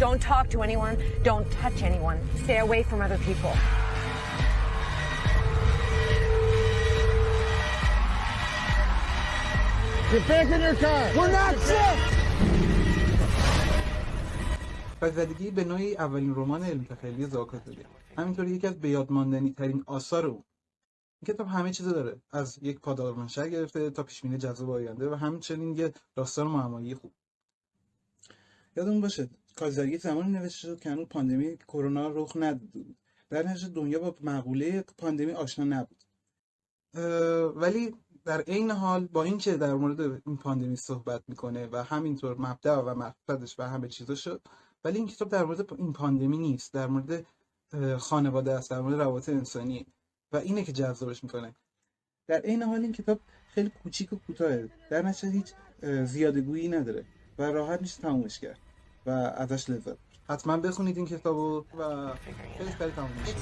Don't talk to anyone. Don't touch anyone. Stay away from other people. Get back in your car. We're not sick. فزدگی به نوعی اولین رمان علم تخیلی زاکاتلیه. همینطور یکی از بیادماندنی ترین آثار او. این کتاب همه چیزو داره، از یک پادارمنشأ گرفته تا پیشبینی جذاب آینده و همچنین یه داستان معمایی خوب. یادمون باشه کارزرگی زمانی نوشته شد که هنوز پاندمی کرونا رخ نداده بود. در نتیجه دنیا با مقوله پاندمی آشنا نبود. ولی در عین حال با این که در مورد این پاندمی صحبت میکنه و همینطور مبدأ و مقصدش و همه چیزاشو، ولی این کتاب در مورد این پاندمی نیست، در مورد خانواده است، در مورد روابط انسانی و اینه که جذابش میکنه. در عین حال این کتاب خیلی کوچیک و کوتاهه، در نتیجه هیچ زیادگویی نداره و راحت میشه تمومش کرد و ازش لذت برد. حتما بخونید این کتابو و خیلی سریع تموم میشه.